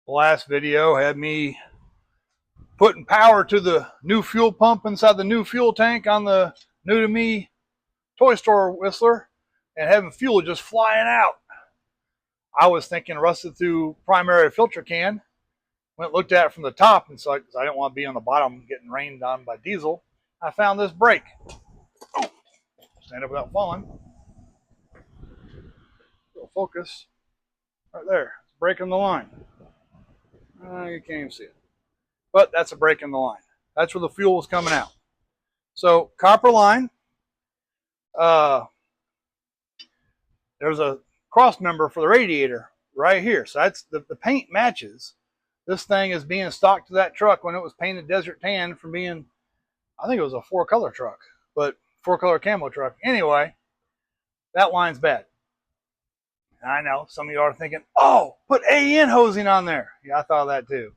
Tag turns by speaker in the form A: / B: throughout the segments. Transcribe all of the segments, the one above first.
A: The last video had me putting power to the new fuel pump inside the new fuel tank on the new to me toy store Whistler and having fuel just flying out. I was thinking rusted through primary filter can. Went looked at it from the top, and so I didn't want to be on the bottom getting rained on by diesel. I found this brake. Oh, stand up without falling. Little focus right there. It's breaking the line. You can't even see it, but that's a break in the line. That's where the fuel was coming out. So copper line. There's a cross member for the radiator right here. So that's the paint matches. This thing is being stocked to that truck when it was painted desert tan from being, I think it was a 4-color truck, but 4-color camo truck. Anyway, that line's bad. And I know some of you are thinking, oh, put AN hosing on there. Yeah, I thought of that too.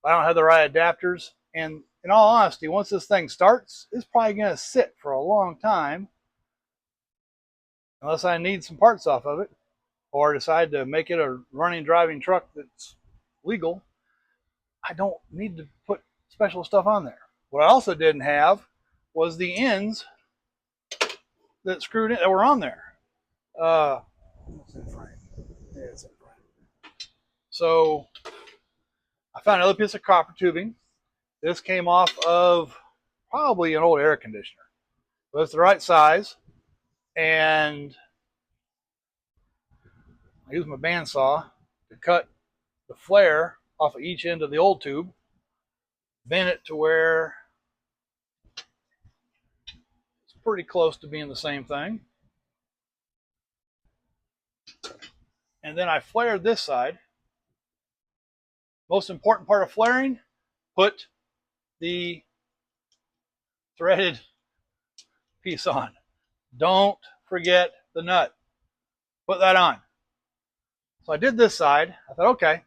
A: I don't have the right adapters. And in all honesty, once this thing starts, it's probably going to sit for a long time unless I need some parts off of it or decide to make it a running, driving truck that's legal. I don't need to put special stuff on there. What I also didn't have was the ends that screwed in that were on there. It's in frame. Yeah, it's in frame. So I found another piece of copper tubing. This came off of probably an old air conditioner. But it's the right size. And I used my bandsaw to cut the flare off of each end of the old tube, bend it to where it's pretty close to being the same thing. And then I flared this side. Most important part of flaring, put the threaded piece on. Don't forget the nut. Put that on. So I did this side. I thought, okay,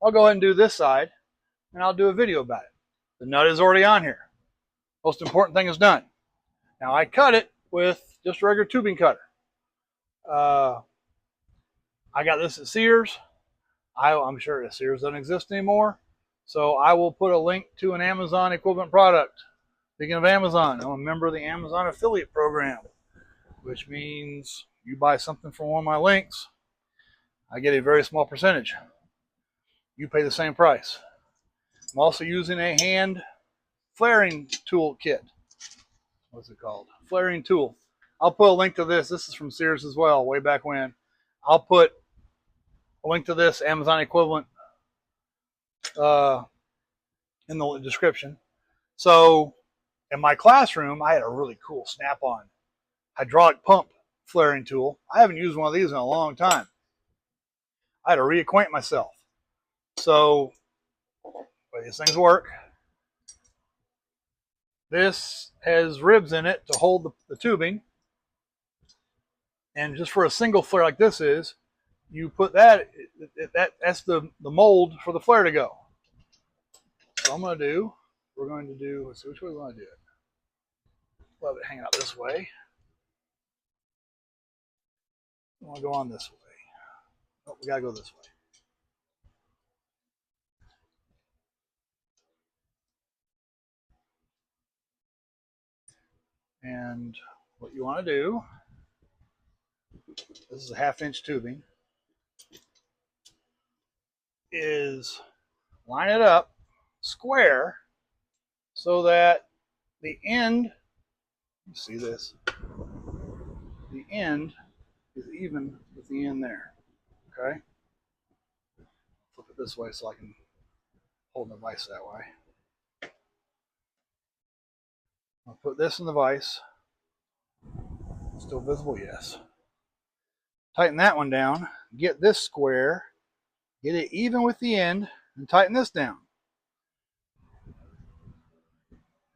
A: I'll go ahead and do this side, and I'll do a video about it. The nut is already on here. Most important thing is done. Now I cut it with just a regular tubing cutter. I got this at Sears. I'm sure that Sears doesn't exist anymore. So I will put a link to an Amazon equivalent product. Speaking of Amazon, I'm a member of the Amazon affiliate program, which means you buy something from one of my links, I get a very small percentage. You pay the same price. I'm also using a hand flaring tool kit. What's it called? Flaring tool. I'll put a link to this. This is from Sears as well, way back when. I'll put a link to this Amazon equivalent in the description. So in my classroom, I had a really cool snap-on hydraulic pump flaring tool. I haven't used one of these in a long time. I had to reacquaint myself. So the way these things work, this has ribs in it to hold the tubing. And just for a single flare like this is, you put that's the mold for the flare to go. So we're going to do, let's see which way we want to do it. We'll have it hanging out this way. We want to go on this way. Oh, we got to go this way. And what you want to do, this is a 1/2-inch tubing, is line it up square so that the end, you see this, the end is even with the end there. Okay? Flip it this way so I can hold the vise that way. I'll put this in the vise. Still visible? Yes. Tighten that one down. Get this square. Get it even with the end and tighten this down.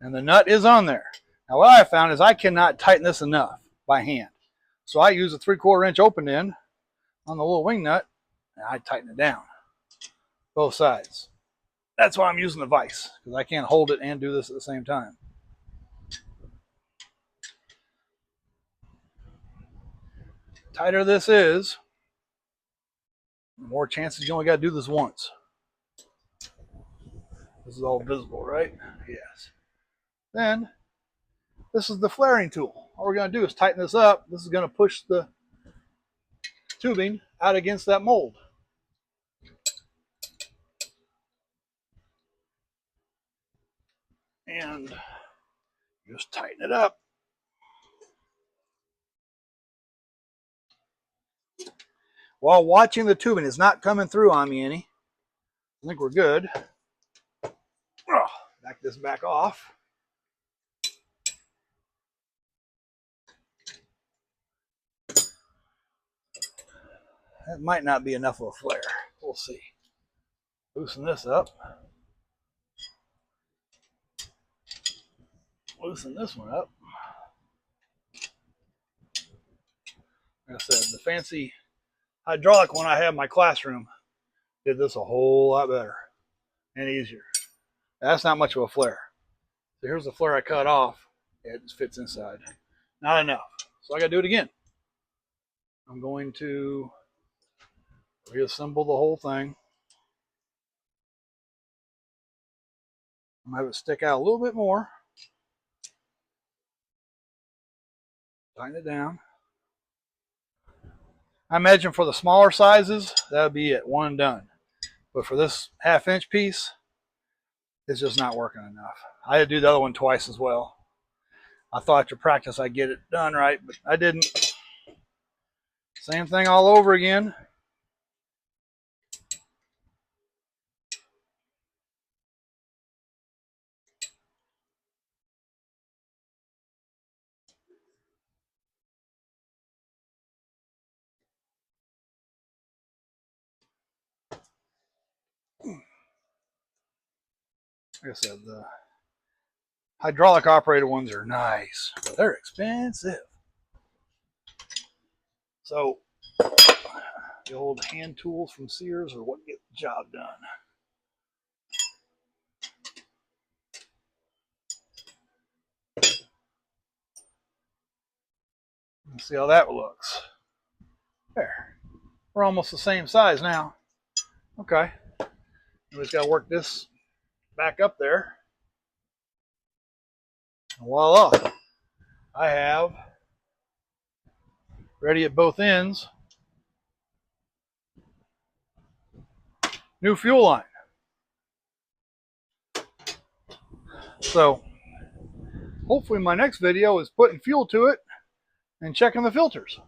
A: And the nut is on there. Now what I found is I cannot tighten this enough by hand. So I use a 3/4 inch open end on the little wing nut and I tighten it down. Both sides. That's why I'm using the vise, because I can't hold it and do this at the same time. The tighter this is, the more chances you only got to do this once. This is all visible, right? Yes. Then, this is the flaring tool. All we're going to do is tighten this up. This is going to push the tubing out against that mold. And just tighten it up. While watching the tubing, it's not coming through on me any. I think we're good. Back this back off. That might not be enough of a flare. We'll see. Loosen this up. Loosen this one up. Like I said, the fancy hydraulic one I have in my classroom did this a whole lot better and easier. That's not much of a flare. So here's the flare I cut off. It just fits inside. Not enough. So I got to do it again. I'm going to reassemble the whole thing. I'm going to have it stick out a little bit more. Tighten it down. I imagine for the smaller sizes, that would be it, one and done. But for this 1/2 inch piece, it's just not working enough. I had to do the other one twice as well. I thought after practice I'd get it done right, but I didn't. Same thing all over again. Like I said, the hydraulic operated ones are nice, but they're expensive. So the old hand tools from Sears are what get the job done. Let's see how that looks. There. We're almost the same size now. Okay. We just got to work this back up there. And voila. I have ready at both ends. New fuel line. So hopefully my next video is putting fuel to it and checking the filters.